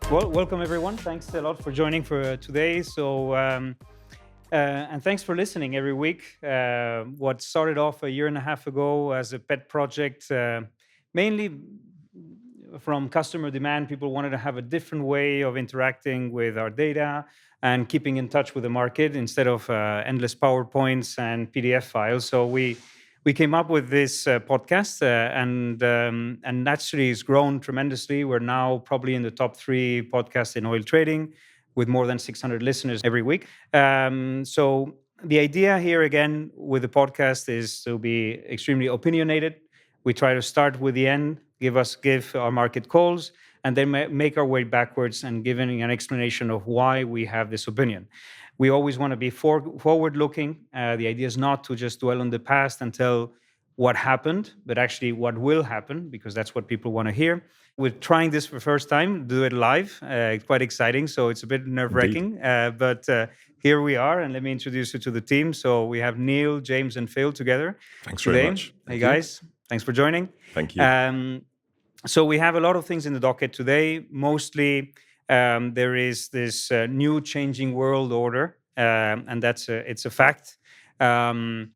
Well, welcome everyone. Thanks a lot for joining for today. And thanks for listening every week. What started off a year and a half ago as a pet project, mainly from customer demand, people wanted to have a different way of interacting with our data and keeping in touch with the market instead of endless PowerPoints and PDF files. So we came up with this podcast, and naturally it's grown tremendously. We're now probably in the top 3 podcasts in oil trading, with more than 600 listeners every week. So the idea here again with the podcast is to be extremely opinionated. We try to start with the end, give our market calls, and then make our way backwards and giving an explanation of why we have this opinion. We always want to be forward-looking. The idea is not to just dwell on the past and tell what happened, but actually what will happen, because that's what people want to hear. We're trying this for the first time, do it live. It's quite exciting, so it's a bit nerve-wracking. But here we are, and let me introduce you to the team. So we have Neil, James, and Phil together. Thanks today. very much. Hey, guys. Thanks for joining. Thank you. So we have a lot of things in the docket today. Mostly, there is this new changing world order, and it's a fact. And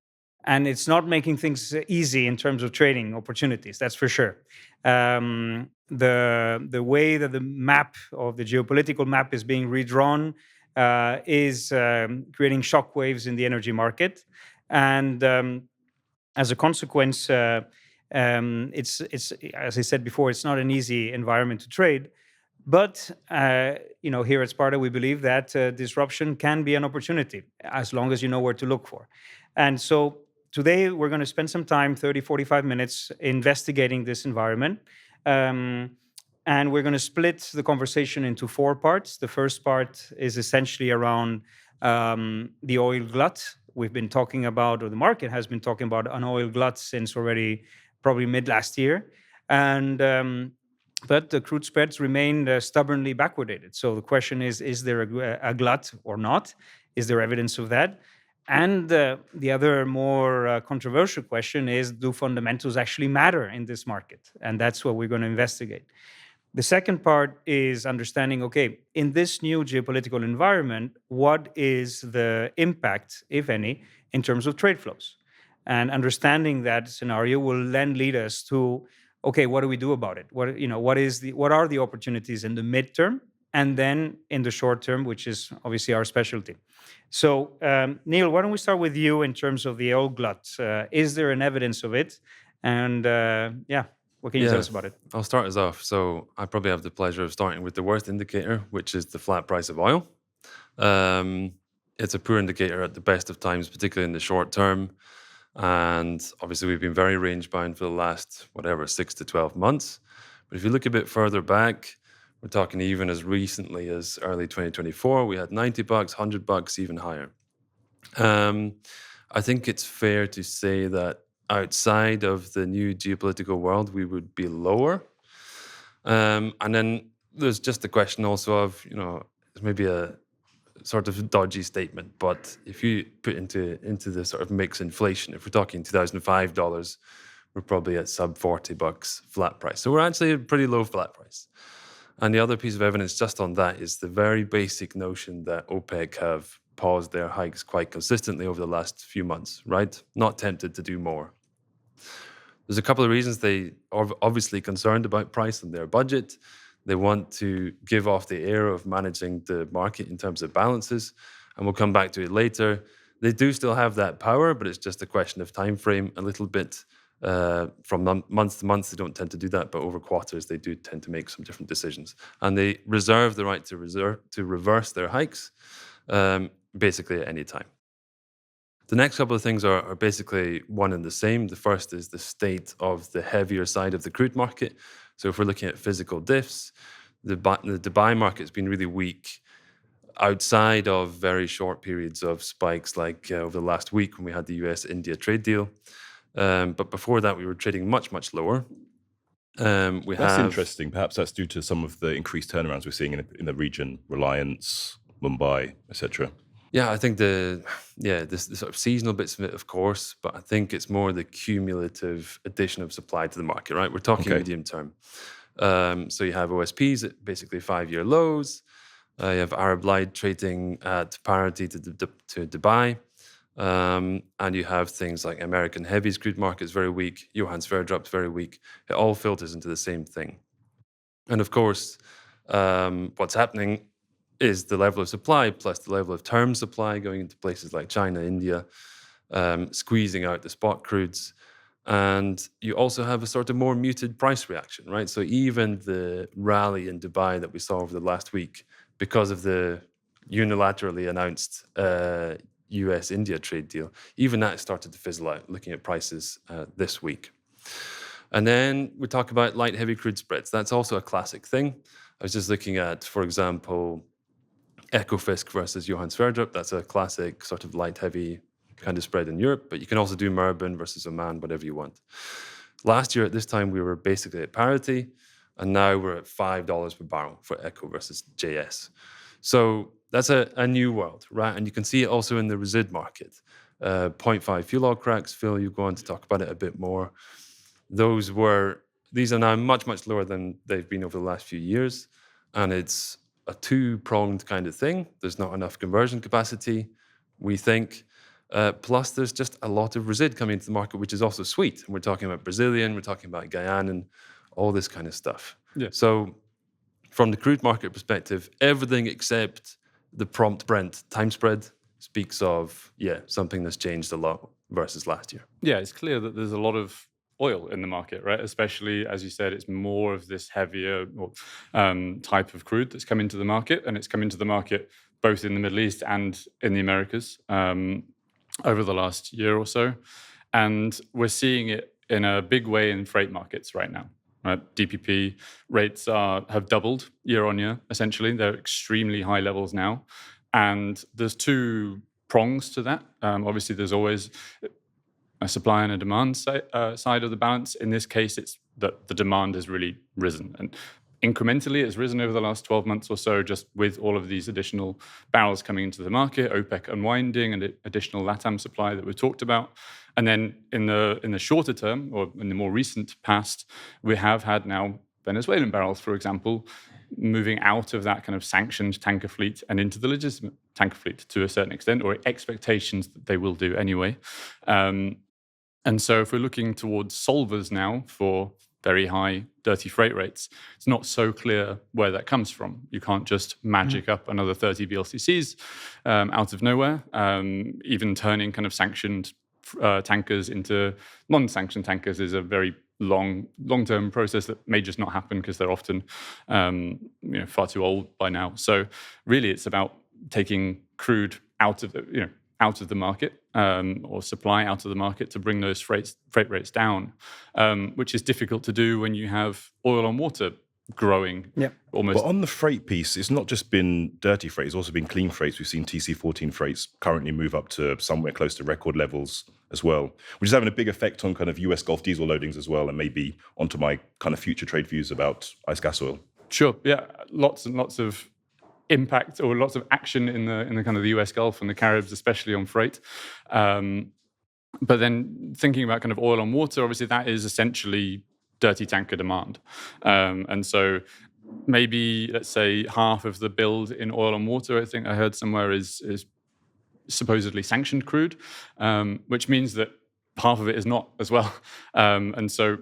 it's not making things easy in terms of trading opportunities. That's for sure. The way that the map of the geopolitical map is being redrawn is creating shockwaves in the energy market, and as a consequence, it's as I said before, it's not an easy environment to trade. But here at Sparta, we believe that disruption can be an opportunity as long as you know where to look for. And so today we're going to spend some time, 30, 45 minutes, investigating this environment. And we're going to split the conversation into 4 parts. The first part is essentially around the oil glut. We've been talking about, or the market has been talking about, an oil glut since already probably mid last year. And but the crude spreads remain stubbornly backwardated. So the question is there a glut or not? Is there evidence of that? And the other more controversial question is, do fundamentals actually matter in this market? And that's what we're going to investigate. The second part is understanding, okay, in this new geopolitical environment, what is the impact, if any, in terms of trade flows? And understanding that scenario will then lead us to, okay, what do we do about it? What are the opportunities in the midterm, and then in the short term, which is obviously our specialty. So, Neil, why don't we start with you in terms of the oil glut? Is there an evidence of it? And what can you tell us about it? I'll start us off. So I probably have the pleasure of starting with the worst indicator, which is the flat price of oil. It's a poor indicator at the best of times, particularly in the short term. And obviously, we've been very range-bound for the last, 6 to 12 months. But if you look a bit further back, we're talking even as recently as early 2024, we had $90, $100, even higher. I think it's fair to say that outside of the new geopolitical world, we would be lower. And then there's just the question also of, it's maybe a sort of dodgy statement, but if you put into the sort of mix inflation, if we're talking $2005, we're probably at sub $40 flat price. So we're actually a pretty low flat price. And the other piece of evidence just on that is the very basic notion that OPEC have paused their hikes quite consistently over the last few months, right? Not tempted to do more. There's a couple of reasons. They are obviously concerned about price and their budget. They want to give off the air of managing the market in terms of balances, and we'll come back to it later. They do still have that power, but it's just a question of time frame a little bit. From month to month, they don't tend to do that, but over quarters, they do tend to make some different decisions. And they reserve the right to reverse their hikes, basically at any time. The next couple of things are basically one and the same. The first is the state of the heavier side of the crude market. So if we're looking at physical diffs, the Dubai market has been really weak outside of very short periods of spikes like over the last week when we had the US-India trade deal. But before that, we were trading much, much lower. That's interesting. Perhaps that's due to some of the increased turnarounds we're seeing in the region, Reliance, Mumbai, etc. Yeah, I think the sort of seasonal bits of it, of course, but I think it's more the cumulative addition of supply to the market, right? We're talking medium term. So you have OSPs at basically 5-year lows. You have Arab Light trading at parity to Dubai. And you have things like American heavies crude markets very weak, Johan Sverdrup's very weak. It all filters into the same thing. And of course, what's happening is the level of supply plus the level of term supply going into places like China, India, squeezing out the spot crudes. And you also have a sort of more muted price reaction, right? So even the rally in Dubai that we saw over the last week, because of the unilaterally announced US-India trade deal, even that started to fizzle out, looking at prices this week. And then we talk about light heavy crude spreads. That's also a classic thing. I was just looking at, for example, Ekofisk versus Johan Sverdrup. That's a classic sort of light heavy kind of spread in Europe, but you can also do Murban versus Oman, whatever you want. Last year at this time, we were basically at parity, and now we're at $5 per barrel for Eco versus JS. So that's a new world, right? And you can see it also in the resid market. 0.5 fuel oil cracks. Phil, you go on to talk about it a bit more. These are now much, much lower than they've been over the last few years. And it's a two-pronged kind of thing. There's not enough conversion capacity, we think. Plus, there's just a lot of resid coming into the market, which is also sweet. And we're talking about Brazilian, we're talking about Guyanan, all this kind of stuff. Yeah. So from the crude market perspective, everything except the prompt Brent time spread speaks of, something that's changed a lot versus last year. Yeah, it's clear that there's a lot of oil in the market, right? Especially, as you said, it's more of this heavier type of crude that's come into the market, and it's come into the market both in the Middle East and in the Americas over the last year or so. And we're seeing it in a big way in freight markets right now. Right? DPP rates have doubled year on year, essentially. They're extremely high levels now. And there's two prongs to that. Obviously, there's always a supply and a demand side of the balance. In this case, it's that the demand has really risen. And incrementally, it's risen over the last 12 months or so, just with all of these additional barrels coming into the market, OPEC unwinding, and additional LATAM supply that we talked about. And then in the shorter term, or in the more recent past, we have had now Venezuelan barrels, for example, moving out of that kind of sanctioned tanker fleet and into the legitimate tanker fleet to a certain extent, or expectations that they will do anyway. And so if we're looking towards solvers now for very high dirty freight rates, it's not so clear where that comes from. You can't just magic up another 30 VLCCs out of nowhere. Even turning kind of sanctioned tankers into non-sanctioned tankers is a very long-term process that may just not happen because they're often far too old by now. So really, it's about taking crude out of the market, or supply out of the market to bring those freight rates down, which is difficult to do when you have oil on water growing almost. But on the freight piece, it's not just been dirty freight, it's also been clean freights. We've seen TC14 freights currently move up to somewhere close to record levels as well, which is having a big effect on kind of US Gulf diesel loadings as well, and maybe onto my kind of future trade views about ICE gas oil. Sure, yeah, lots and lots of impact or lots of action in the kind of the US Gulf and the Caribs, especially on freight. But then thinking about kind of oil on water, obviously that is essentially dirty tanker demand. And so maybe, let's say, half of the build in oil on water, I think I heard somewhere, is supposedly sanctioned crude, which means that half of it is not as well. And so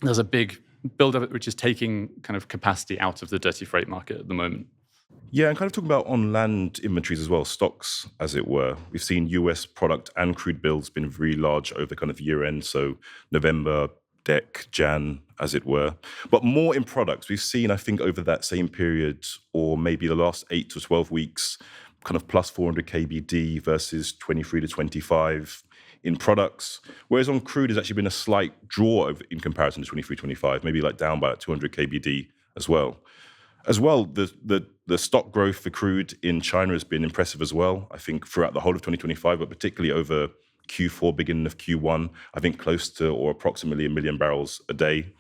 there's a big build of it, which is taking kind of capacity out of the dirty freight market at the moment. Yeah, and kind of talking about on-land inventories as well, stocks, as it were. We've seen US product and crude builds been really large over kind of year-end, so November, Dec, Jan, as it were. But more in products. We've seen, I think, over that same period, or maybe the last 8 to 12 weeks, kind of plus 400 KBD versus 23 to 25 in products. Whereas on crude, there's actually been a slight draw in comparison to 23, 25, maybe like down by like 200 KBD as well. The stock growth for crude in China has been impressive as well, I think, throughout the whole of 2025, but particularly over Q4, beginning of Q1, I think close to or approximately 1 million barrels a day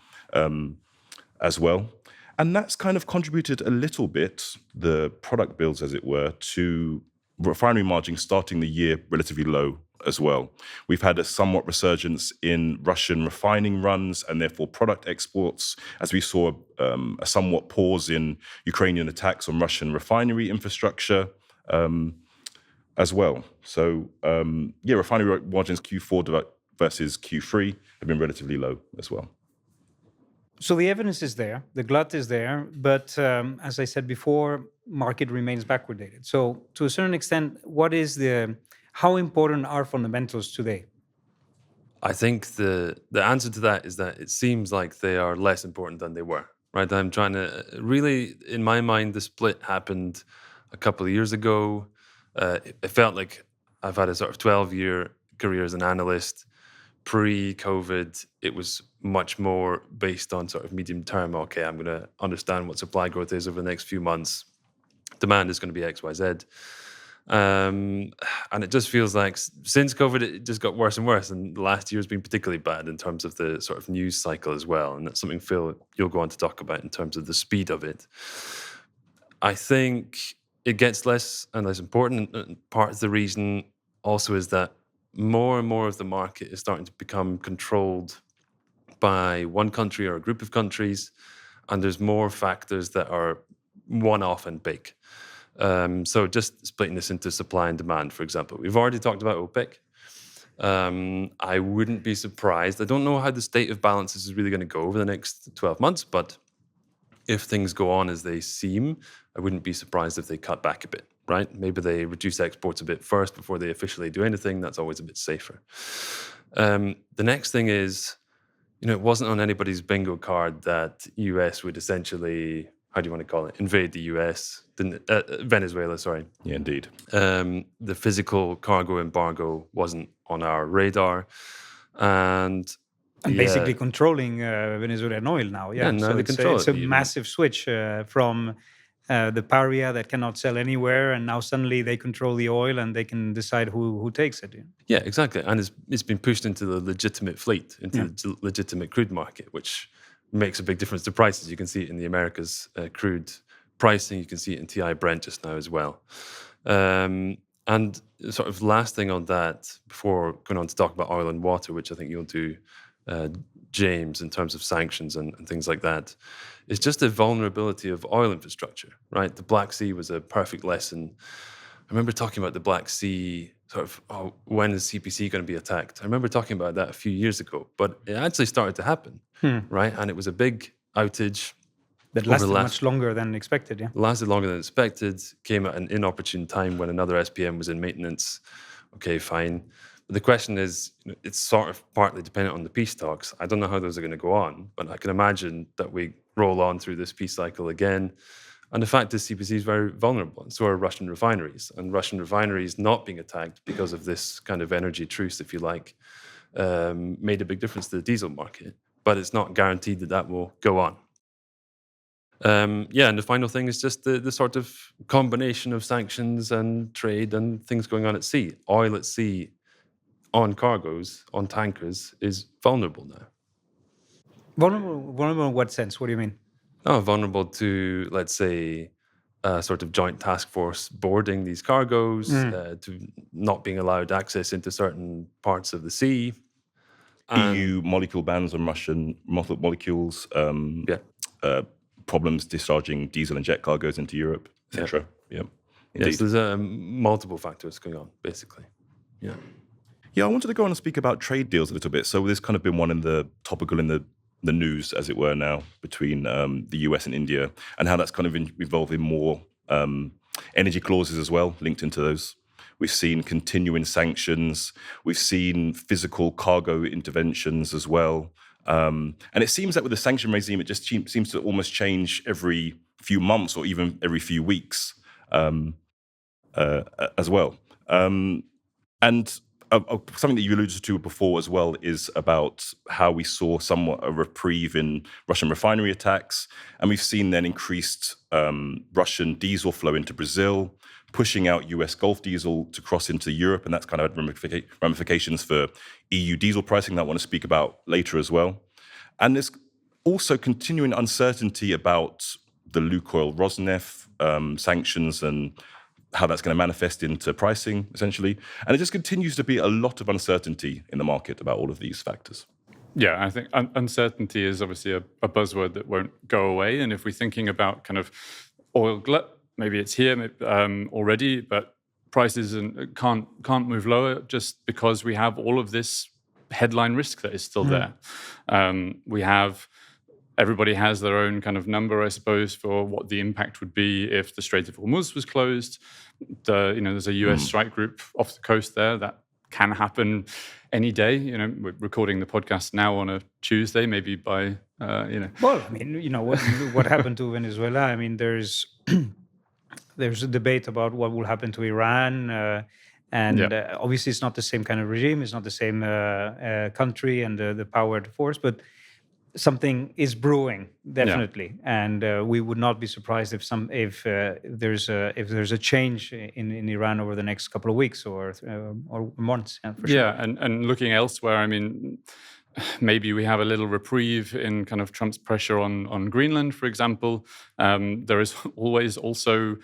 as well. And that's kind of contributed a little bit, the product builds, as it were, to refinery margins starting the year relatively low as well. We've had a somewhat resurgence in Russian refining runs and therefore product exports, as we saw a somewhat pause in Ukrainian attacks on Russian refinery infrastructure as well. So, refinery margins Q4 versus Q3 have been relatively low as well. So the evidence is there, the glut is there, but as I said before, market remains backwardated. So to a certain extent, how important are fundamentals today? I think the answer to that is that it seems like they are less important than they were, right? I'm trying to really, in my mind, the split happened a couple of years ago. It felt like I've had a sort of 12-year career as an analyst. Pre-COVID, it was much more based on sort of medium term. Okay, I'm going to understand what supply growth is over the next few months. Demand is going to be X, Y, Z. And it just feels like since COVID, it just got worse and worse. And the last year has been particularly bad in terms of the sort of news cycle as well. And that's something, Phil, you'll go on to talk about in terms of the speed of it. I think it gets less and less important. And part of the reason also is that more and more of the market is starting to become controlled by one country or a group of countries. And there's more factors that are one-off and big. So just splitting this into supply and demand, for example. We've already talked about OPEC. I wouldn't be surprised. I don't know how the state of balances is really going to go over the next 12 months, but if things go on as they seem, I wouldn't be surprised if they cut back a bit, right? Maybe they reduce exports a bit first before they officially do anything. That's always a bit safer. The next thing is, it wasn't on anybody's bingo card that US would essentially, how do you want to call it, invade the US, Venezuela, sorry. Yeah, indeed. The physical cargo embargo wasn't on our radar. And basically controlling Venezuelan oil now. Yeah, now so they control it's it a even. massive switch from the pariah that cannot sell anywhere, and now suddenly they control the oil and they can decide who takes it. Yeah, exactly. And it's been pushed into the legitimate fleet, into the legitimate crude market, which makes a big difference to prices. You can see it in the Americas crude pricing. You can see it in TI Brent just now as well. And sort of last thing on that, before going on to talk about oil and water, which I think you'll do, James, in terms of sanctions and things like that, is just the vulnerability of oil infrastructure, right? The Black Sea was a perfect lesson. I remember talking about the Black Sea, sort of, when is CPC going to be attacked? I remember talking about that a few years ago, but it actually started to happen, right? And it was a big outage. That lasted much longer than expected, yeah? Lasted longer than expected, came at an inopportune time when another SPM was in maintenance. Okay, fine. But the question is, it's sort of partly dependent on the peace talks. I don't know how those are going to go on, but I can imagine that we roll on through this peace cycle again. And the fact is CPC is very vulnerable, and so are Russian refineries. And Russian refineries not being attacked because of this kind of energy truce, if you like, made a big difference to the diesel market. But it's not guaranteed that will go on. And the final thing is just the sort of combination of sanctions and trade and things going on at sea. Oil at sea on cargoes, on tankers, is vulnerable now. Vulnerable in what sense? What do you mean? Vulnerable to, let's say, a sort of joint task force boarding these cargoes, to not being allowed access into certain parts of the sea. EU molecule bans on Russian molecules. Problems discharging diesel and jet cargoes into Europe, etc. Yeah. Yes, there's multiple factors going on, basically. Yeah. Yeah, I wanted to go on and speak about trade deals a little bit. So there's kind of been one in the topical in the news, as it were, now between the US and India, and how that's kind of involving more energy clauses as well, linked into those. We've seen continuing sanctions. We've seen physical cargo interventions as well. And it seems that with the sanction regime, it just seems to almost change every few months or even every few weeks as well. And something that you alluded to before as well is about how we saw somewhat a reprieve in Russian refinery attacks. And we've seen then increased Russian diesel flow into Brazil, pushing out US Gulf diesel to cross into Europe. And that's kind of had ramifications for EU diesel pricing that I want to speak about later as well. And there's also continuing uncertainty about the Lukoil Rosneft sanctions and how that's going to manifest into pricing, essentially. And it just continues to be a lot of uncertainty in the market about all of these factors. Yeah, I think uncertainty is obviously a buzzword that won't go away. And if we're thinking about kind of oil glut, maybe it's here already, but prices can't move lower just because we have all of this headline risk that is still there. Everybody has their own kind of number, I suppose, for what the impact would be if the Strait of Hormuz was closed. There's a US strike group off the coast there that can happen any day. We're recording the podcast now on a Tuesday, maybe by. Well, I mean, what happened to Venezuela. I mean, there's a debate about what will happen to Iran, and obviously it's not the same kind of regime. It's not the same country and the power to force, but something is brewing definitely, and we would not be surprised if there's a change in Iran over the next couple of weeks or months. For sure. Yeah, and looking elsewhere, I mean, maybe we have a little reprieve in kind of Trump's pressure on Greenland, for example. There is always also,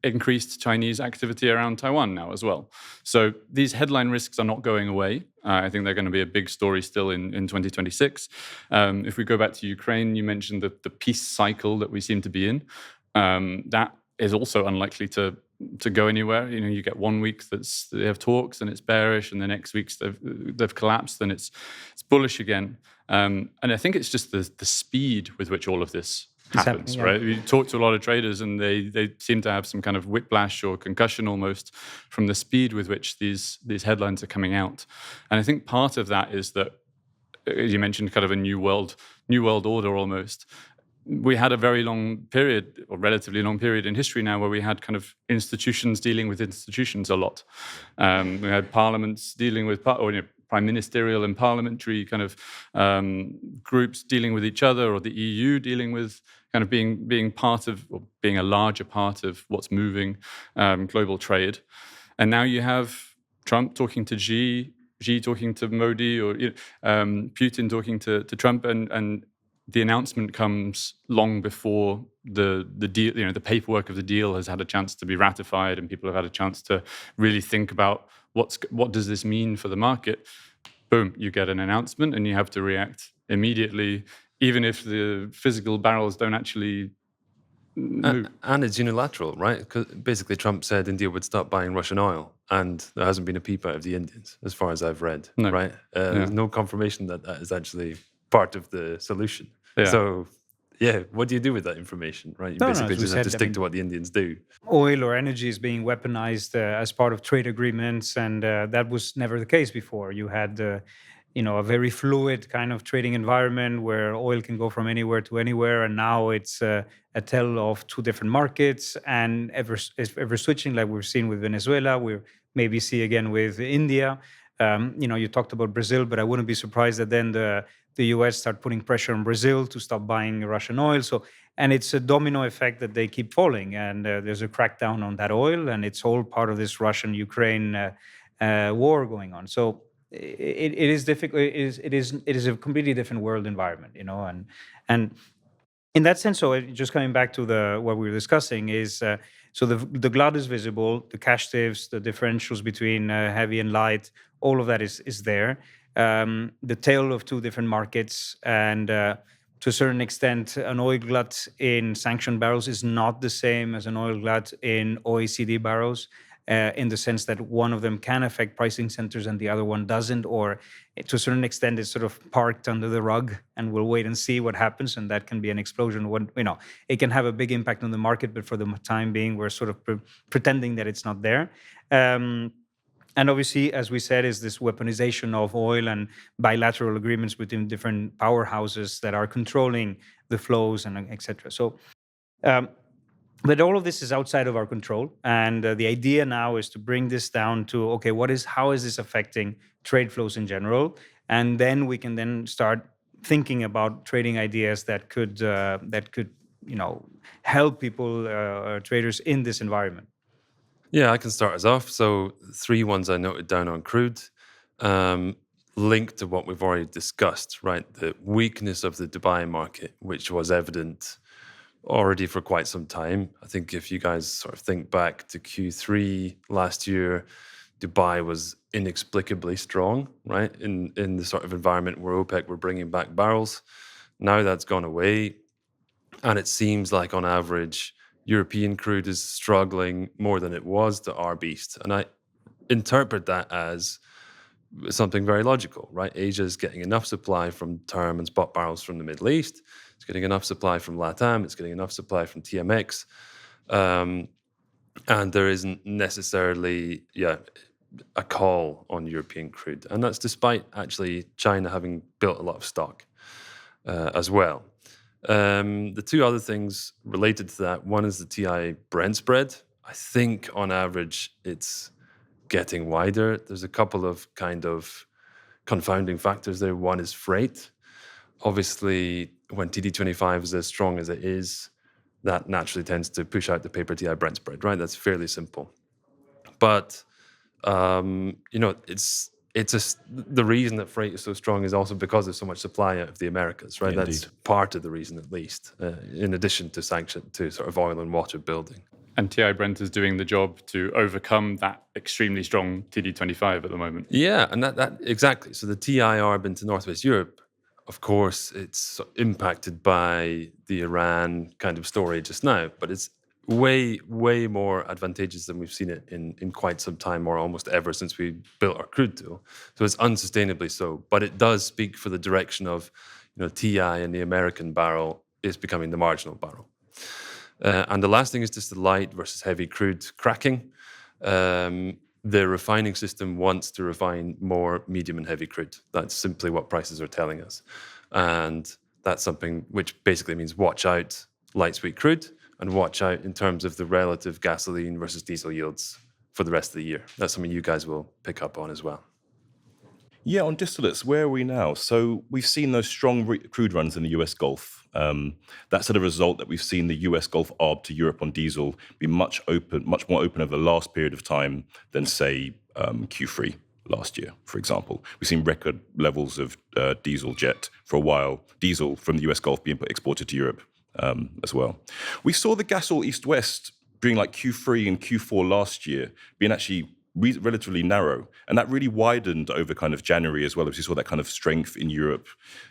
increased Chinese activity around Taiwan now as well. So these headline risks are not going away. I think they're going to be a big story still in 2026. If we go back to Ukraine, you mentioned the peace cycle that we seem to be in. That is also unlikely to go anywhere. You get 1 week they have talks and it's bearish, and the next week they've collapsed and it's bullish again. And I think it's just the speed with which all of this happens, right? You talk to a lot of traders and they seem to have some kind of whiplash or concussion almost from the speed with which these headlines are coming out. And I think part of that is that, as you mentioned, kind of a new world order almost. We had a very long period, or relatively long period in history now, where we had kind of institutions dealing with institutions a lot. We had parliaments dealing with, prime ministerial and parliamentary kind of groups dealing with each other, or the EU dealing with kind of being part of, or being a larger part of what's moving global trade. And now you have Trump talking to Xi talking to Modi, or Putin talking to Trump, and the announcement comes long before the deal, the paperwork of the deal has had a chance to be ratified, and people have had a chance to really think about what does this mean for the market. Boom, you get an announcement and you have to react immediately, even if the physical barrels don't actually move. And it's unilateral, right? Because basically Trump said India would stop buying Russian oil, and there hasn't been a peep out of the Indians, as far as I've read, right? There's no confirmation that is actually part of the solution. Yeah. So, what do you do with that information, right? You basically just have to stick to what the Indians do. Oil or energy is being weaponized as part of trade agreements, and that was never the case before. You had, a very fluid kind of trading environment where oil can go from anywhere to anywhere, and now it's a tale of two different markets, and ever switching, like we've seen with Venezuela. We maybe see again with India. You talked about Brazil, but I wouldn't be surprised that then the US start putting pressure on Brazil to stop buying Russian oil. And it's a domino effect that they keep falling, and there's a crackdown on that oil, and it's all part of this Russian-Ukraine war going on. So it is difficult. It is a completely different world environment, and in that sense. So just coming back to what we were discussing is. So the glut is visible, the cash divs, the differentials between heavy and light, all of that is there. The tale of two different markets, and to a certain extent, an oil glut in sanctioned barrels is not the same as an oil glut in OECD barrels, in the sense that one of them can affect pricing centers and the other one doesn't, or to a certain extent it's sort of parked under the rug and we'll wait and see what happens, and that can be an explosion. It can have a big impact on the market, but for the time being we're sort of pretending that it's not there. And obviously, as we said, is this weaponization of oil and bilateral agreements between different powerhouses that are controlling the flows and et cetera. So, but all of this is outside of our control. And the idea now is to bring this down to, okay, how is this affecting trade flows in general? And then we can then start thinking about trading ideas that could help people, traders in this environment. Yeah, I can start us off. So 3 ones I noted down on crude, linked to what we've already discussed, right? The weakness of the Dubai market, which was evident already for quite some time. I think if you guys sort of think back to Q3 last year, Dubai was inexplicably strong, right? In the sort of environment where OPEC were bringing back barrels. Now that's gone away. And it seems like on average, European crude is struggling more than it was to our beast. And I interpret that as something very logical, right? Asia is getting enough supply from term and spot barrels from the Middle East. It's getting enough supply from LATAM. It's getting enough supply from TMX. And there isn't necessarily, a call on European crude. And that's despite actually China having built a lot of stock as well. The two other things related to that, one is the TI Brent spread. I think on average it's getting wider. There's a couple of kind of confounding factors there. One is freight. Obviously, when TD25 is as strong as it is, that naturally tends to push out the paper TI Brent spread, right? That's fairly simple. But the reason that freight is so strong is also because there's so much supply out of the Americas, right? Yeah, That's indeed. part of the reason, at least, in addition to sort of oil and water building. And TI Brent is doing the job to overcome that extremely strong TD25 at the moment. Yeah, and that exactly. So the TI arb into Northwest Europe, of course, it's impacted by the Iran kind of story just now, but it's way, way more advantageous than we've seen it in quite some time, or almost ever since we built our crude tool. So it's unsustainably so. But it does speak for the direction of, TI and the American barrel is becoming the marginal barrel. And the last thing is just the light versus heavy crude cracking. The refining system wants to refine more medium and heavy crude. That's simply what prices are telling us. And that's something which basically means watch out light sweet crude and watch out in terms of the relative gasoline versus diesel yields for the rest of the year. That's something you guys will pick up on as well. Yeah, on distillates, where are we now? So we've seen those strong crude runs in the US Gulf. That's a result that we've seen the US Gulf arb to Europe on diesel be much more open over the last period of time than, say, Q3 last year, for example. We've seen record levels of diesel jet for a while, diesel from the US Gulf being exported to Europe as well. We saw the gas oil east-west during like Q3 and Q4 last year being actually relatively narrow, and that really widened over kind of January as well, as we saw that kind of strength in Europe,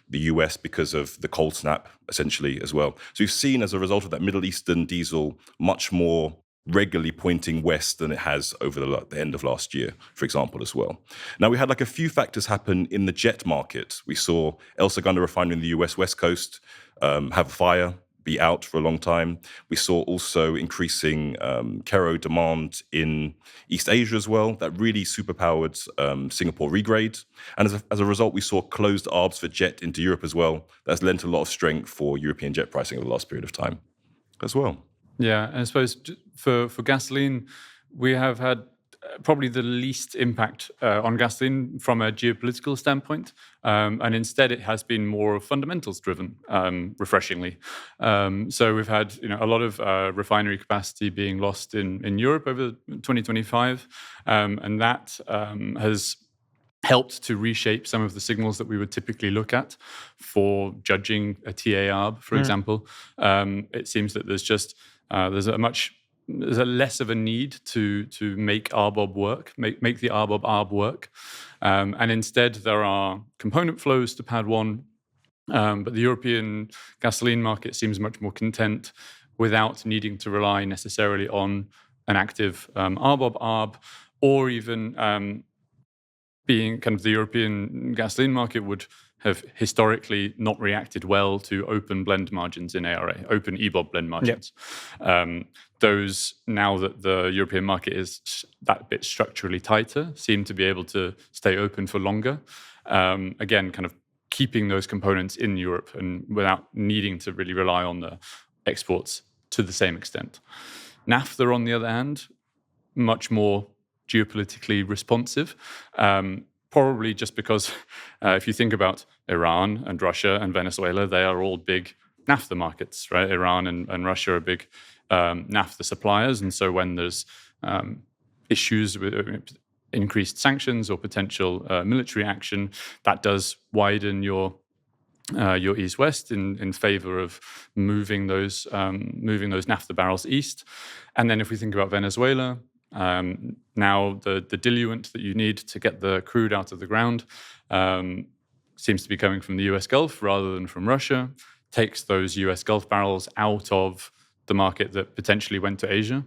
the US, because of the cold snap essentially as well. So we've seen as a result of that Middle Eastern diesel much more regularly pointing west than it has over the end of last year, for example, as well. Now we had like a few factors happen in the jet market. We saw El Segundo refinery in the US West Coast have a fire, be out for a long time. We saw also increasing Kero demand in East Asia as well. That really superpowered Singapore regrade. And as a result, we saw closed arbs for jet into Europe as well. That's lent a lot of strength for European jet pricing over the last period of time as well. Yeah, and I suppose for gasoline, we have had probably the least impact on gasoline from a geopolitical standpoint. And instead, it has been more fundamentals driven, refreshingly. So we've had a lot of refinery capacity being lost in Europe over 2025. And that has helped to reshape some of the signals that we would typically look at for judging a TA arb, for example. It seems that there's a less of a need to make RBOB work, make the RBOB arb work. And instead, there are component flows to pad one, but the European gasoline market seems much more content without needing to rely necessarily on an active RBOB arb, or even being kind of the European gasoline market would have historically not reacted well to open blend margins in ARA, open EBOB blend margins. Yep. Those, now that the European market is that bit structurally tighter, seem to be able to stay open for longer. Again, kind of keeping those components in Europe and without needing to really rely on the exports to the same extent. Naphtha, on the other hand, much more geopolitically responsive. Probably just because if you think about Iran and Russia and Venezuela, they are all big naphtha markets, right? Iran and Russia are big naphtha suppliers. And so when there's issues with increased sanctions or potential military action, that does widen your your east-west in favor of moving those naphtha barrels east. And then if we think about Venezuela, now the diluent that you need to get the crude out of the ground seems to be coming from the US Gulf rather than from Russia, takes those US Gulf barrels out of the market that potentially went to Asia,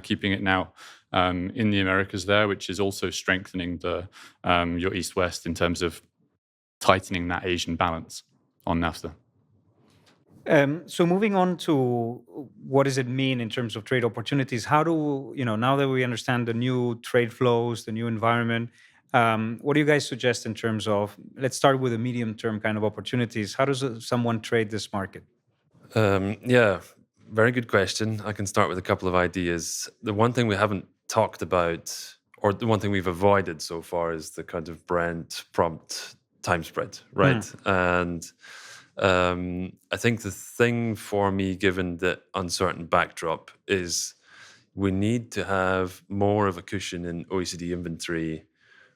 keeping it now in the Americas there, which is also strengthening your east-west in terms of tightening that Asian balance on naphtha. So moving on to what does it mean in terms of trade opportunities? How do, now that we understand the new trade flows, the new environment, what do you guys suggest in terms of, let's start with the medium-term kind of opportunities. How does someone trade this market? Yeah, very good question. I can start with a couple of ideas. The one thing we haven't talked about, or the one thing we've avoided so far, is the kind of Brent prompt time spread, right? And I think the thing for me, given the uncertain backdrop, is we need to have more of a cushion in OECD inventory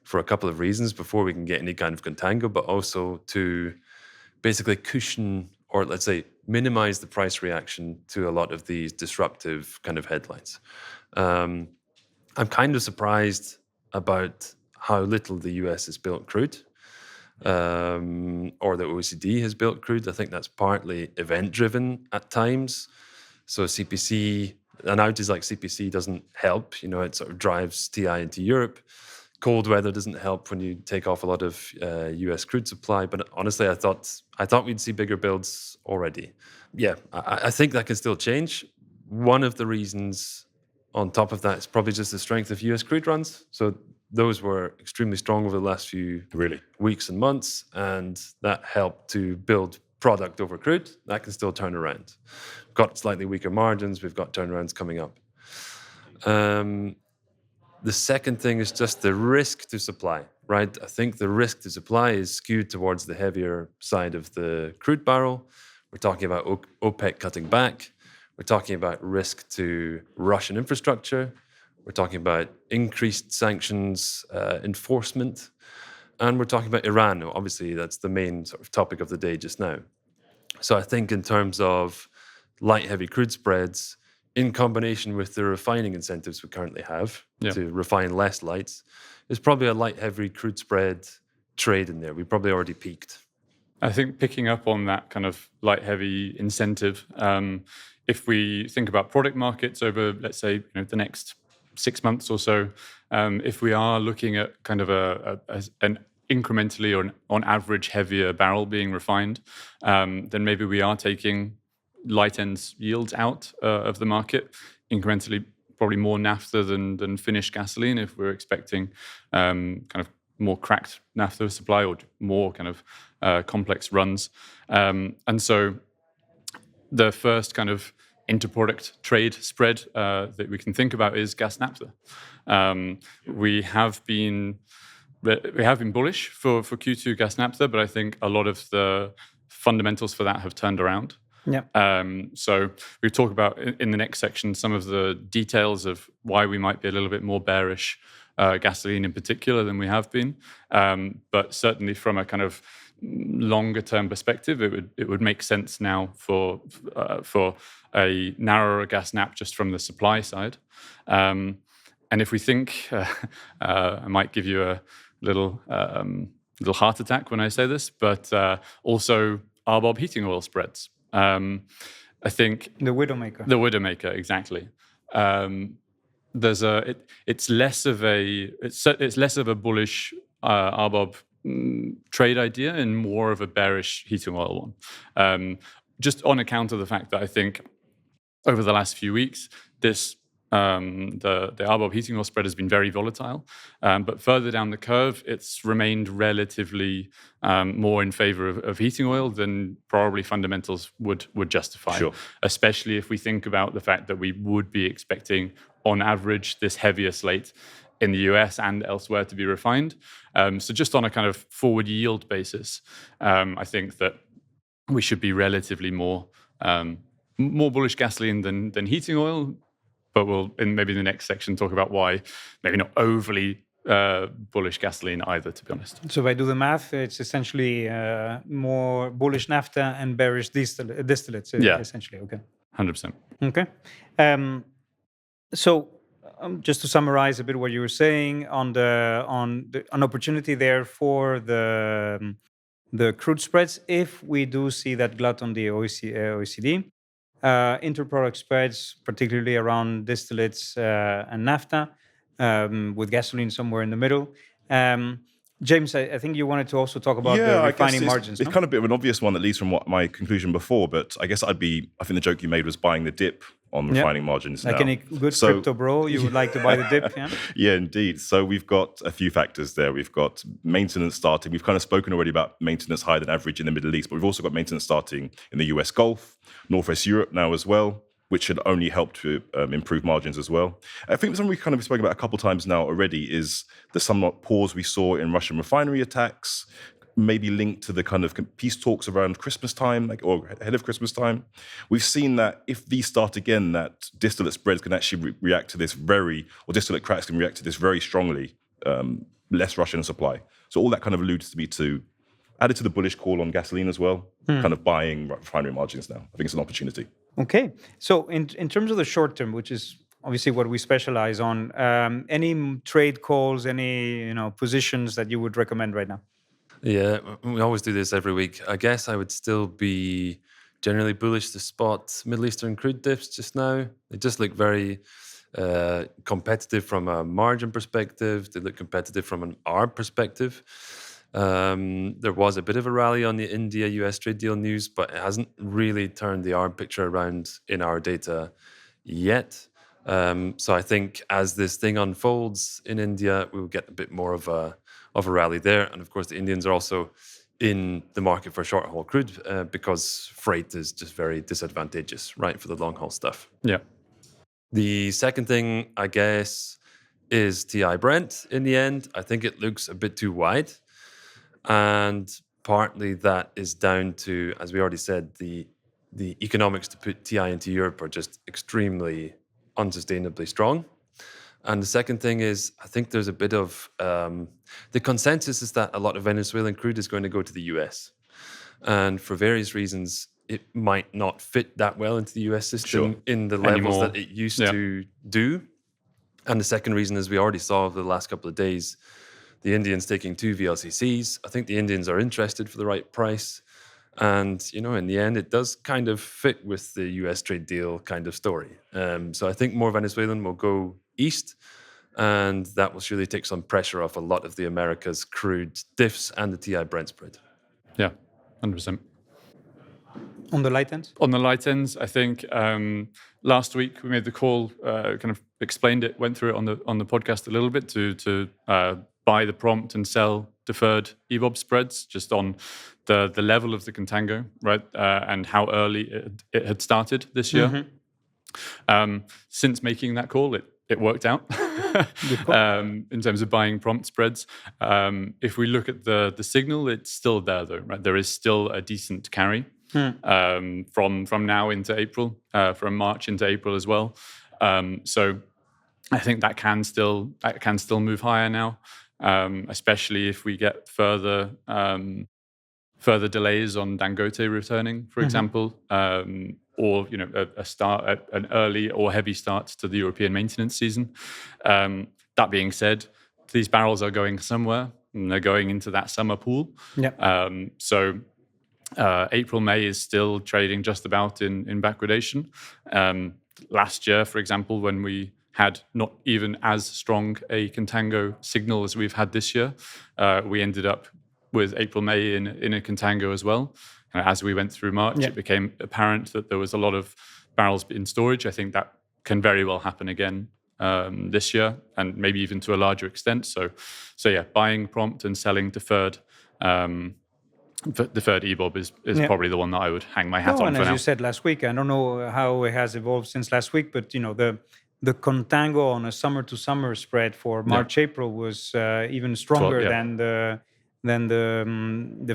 for a couple of reasons before we can get any kind of contango, but also to basically cushion, or let's say minimize the price reaction to a lot of these disruptive kind of headlines. I'm kind of surprised about how little the US has built crude, or the OECD has built crude. I think that's partly event-driven at times. So CPC, an outage like CPC doesn't help. It sort of drives TI into Europe. Cold weather doesn't help when you take off a lot of US crude supply. But honestly, I thought we'd see bigger builds already. Yeah, I think that can still change. One of the reasons on top of that is probably just the strength of US crude runs. So those were extremely strong over the last few weeks and months, and that helped to build product over crude. That can still turn around. We've got slightly weaker margins. We've got turnarounds coming up. The second thing is just the risk to supply, right? I think the risk to supply is skewed towards the heavier side of the crude barrel. We're talking about OPEC cutting back. We're talking about risk to Russian infrastructure. We're talking about increased sanctions enforcement. And we're talking about Iran. Obviously, that's the main sort of topic of the day just now. So I think in terms of light, heavy crude spreads, in combination with the refining incentives we currently have to refine less lights, there's probably a light, heavy crude spread trade in there. We probably already peaked. I think picking up on that kind of light, heavy incentive, if we think about product markets over, let's say, the next 6 months or so, if we are looking at kind of an incrementally or on average heavier barrel being refined, then maybe we are taking light ends yields out of the market, incrementally probably more naphtha than finished gasoline if we're expecting kind of more cracked naphtha supply or more kind of complex runs. And so the first kind of interproduct trade spread that we can think about is gas naphtha. We have been bullish for Q2 gas naphtha, but I think a lot of the fundamentals for that have turned around. Yeah. So we talk about in the next section some of the details of why we might be a little bit more bearish gasoline in particular than we have been. But certainly from a kind of longer term perspective, it would make sense now for a narrower gas nap just from the supply side. And if we think, I might give you a little heart attack when I say this, but also RBOB heating oil spreads. I think the Widowmaker. The Widowmaker, exactly. It's less of a bullish RBOB trade idea and more of a bearish heating oil one. Just on account of the fact that I think over the last few weeks, the RBOB heating oil spread has been very volatile, but further down the curve, it's remained relatively more in favor of heating oil than probably fundamentals would justify. Sure. Especially if we think about the fact that we would be expecting, on average, this heavier slate in the US and elsewhere to be refined. So just on a kind of forward yield basis, I think that we should be relatively more bullish gasoline than heating oil. But we'll, in maybe the next section, talk about why maybe not overly bullish gasoline either, to be honest. So if I do the math, it's essentially more bullish naphtha and bearish distillates, Yeah. essentially. Okay. 100%. Okay. So just to summarize a bit what you were saying on an opportunity there for the crude spreads, if we do see that glut on the OECD, interproduct spreads, particularly around distillates and naphtha, with gasoline somewhere in the middle. James, I think you wanted to also talk about the I guess refining margins, it's no? kind of a bit of an obvious one that leads from what my conclusion before, but I guess I think the joke you made was buying the dip on refining margins Like now. any good crypto bro, you would like to buy the dip, yeah? Yeah, indeed. So we've got a few factors there. We've got maintenance starting. We've kind of spoken already about maintenance higher than average in the Middle East, but we've also got maintenance starting in the US Gulf, Northwest Europe now as well, which should only help to improve margins as well. I think something we've kind of spoken about a couple of times now already is the somewhat pause we saw in Russian refinery attacks, maybe linked to the kind of peace talks around Christmas time, or ahead of Christmas time. We've seen that if these start again, that distillate spreads can actually react to this or distillate cracks can react to this very strongly, less Russian supply. So all that kind of alludes to me to, added to the bullish call on gasoline as well, kind of buying refinery margins now. I think it's an opportunity. Okay. So in terms of the short term, which is obviously what we specialize on, any trade calls, any positions that you would recommend right now? Yeah, we always do this every week. I guess I would still be generally bullish to spot Middle Eastern crude diffs just now. They just look very competitive from a margin perspective. They look competitive from an ARB perspective. There was a bit of a rally on the India-US trade deal news, but it hasn't really turned the ARB picture around in our data yet. So I think as this thing unfolds in India, we'll get a bit more of a rally there. And of course, the Indians are also in the market for short haul crude because freight is just very disadvantageous, right, for the long haul stuff. Yeah. The second thing, I guess, is TI Brent in the end. I think it looks a bit too wide. And partly that is down to, as we already said, the economics to put TI into Europe are just extremely unsustainably strong. And the second thing is, I think there's a bit of the consensus is that a lot of Venezuelan crude is going to go to the US. And for various reasons, it might not fit that well into the US system in the levels that it used to do. And the second reason is we already saw over the last couple of days, the Indians taking 2 VLCCs. I think the Indians are interested for the right price. And, in the end, it does kind of fit with the US trade deal kind of story. So I think more Venezuelan will go east, and that will surely take some pressure off a lot of the America's crude diffs and the TI Brent spread. Yeah, 100%. On the light ends? On the light ends, I think last week we made the call, kind of explained it, went through it on the podcast a little bit to buy the prompt and sell deferred EBOB spreads just on the level of the contango, right, and how early it had started this year. Since making that call, it worked out in terms of buying prompt spreads. If we look at the signal, it's still there though, right? There is still a decent carry from now into April, from March into April as well. So I think that can still move higher now, especially if we get further delays on Dangote returning, for example, or an early or heavy start to the European maintenance season. That being said, these barrels are going somewhere, and they're going into that summer pool. So April, May is still trading just about in backwardation. Last year, for example, when we had not even as strong a contango signal as we've had this year, we ended up with April, May in a contango as well. As we went through March, it became apparent that there was a lot of barrels in storage. I think that can very well happen again this year, and maybe even to a larger extent. So yeah, buying prompt and selling deferred EBOB is probably the one that I would hang my hat on and for as now. you said last week, I don't know how it has evolved since last week, but the contango on a summer to summer spread for March April was even stronger than the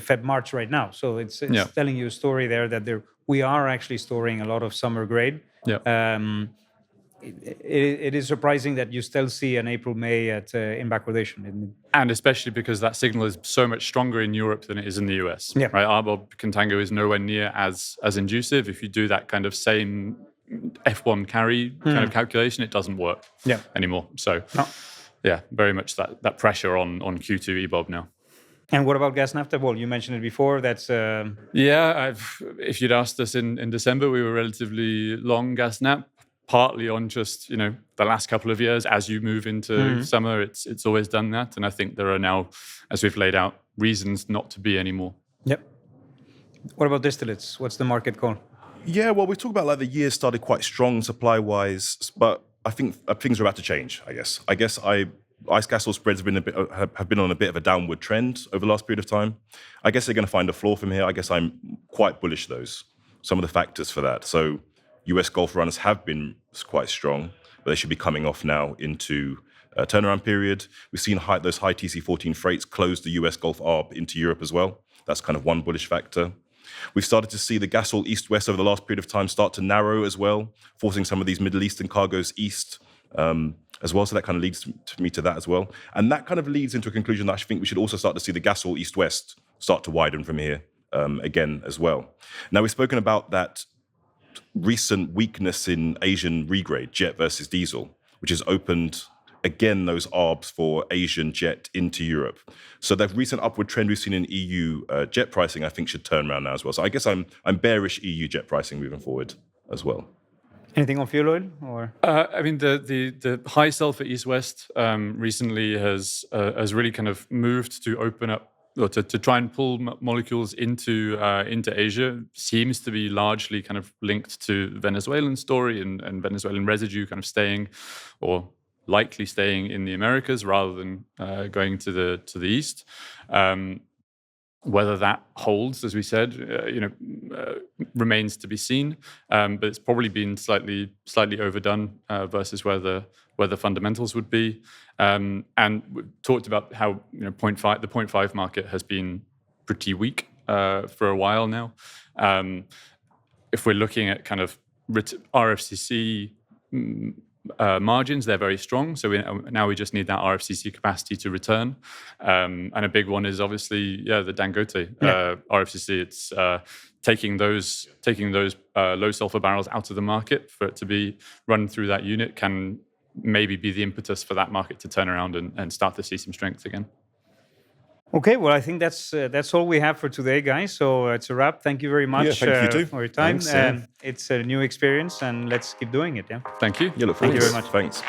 Feb March right now. So it's telling you a story there that we are actually storing a lot of summer grade. it is surprising that you still see an April, May in backwardation. And especially because that signal is so much stronger in Europe than it is in the US. Yeah. Right? RBOB contango is nowhere near as inducive. If you do that kind of same F1 carry kind of calculation, it doesn't work anymore. So, yeah, very much that pressure on Q2 EBOB now. And what about gas naphtha? Well, you mentioned it before. That's if you'd asked us in December, we were relatively long gas nap, partly on just the last couple of years. As you move into summer, it's always done that, and I think there are now, as we've laid out, reasons not to be anymore. Yep. What about distillates? What's the market call? Yeah, well, we talk about like the year started quite strong supply-wise, but I think things are about to change. I guess ice gas oil spreads have been on a bit of a downward trend over the last period of time. I guess they're going to find a floor from here. I guess I'm quite bullish those. Some of the factors for that. So US Gulf runners have been quite strong, but they should be coming off now into a turnaround period. We've seen those high TC14 freights close the US Gulf ARB into Europe as well. That's kind of one bullish factor. We've started to see the gas oil east-west over the last period of time start to narrow as well, forcing some of these Middle Eastern cargoes east as well. So that kind of leads me to that as well. And that kind of leads into a conclusion that I think we should also start to see the gas oil east-west start to widen from here again as well. Now, we've spoken about that recent weakness in Asian regrade, jet versus diesel, which has opened again those ARBs for Asian jet into Europe. So that recent upward trend we've seen in EU jet pricing, I think, should turn around now as well. So I guess I'm bearish EU jet pricing moving forward as well. Anything on fuel oil? Or I mean, the high sulfur east-west recently has really kind of moved to open up, or to try and pull molecules into Asia. Seems to be largely kind of linked to Venezuelan story and Venezuelan residue kind of staying, or likely staying in the Americas rather than going to the east. Whether that holds, as we said, remains to be seen. But it's probably been slightly overdone versus where the fundamentals would be. And we've talked about how the 0.5 market has been pretty weak for a while now. If we're looking at kind of RFCC margins, they're very strong. So now we just need that RFCC capacity to return. And a big one is obviously, the Dangote RFCC. It's taking those low sulfur barrels out of the market for it to be run through that unit can maybe be the impetus for that market to turn around and start to see some strength again. Okay, well, I think that's all we have for today, guys. So it's a wrap. Thank you very much thank you too. for your time. Thanks, it's a new experience, and let's keep doing it. Yeah. Thank you. Yeah, look forward Thank you to very it. much. Thanks.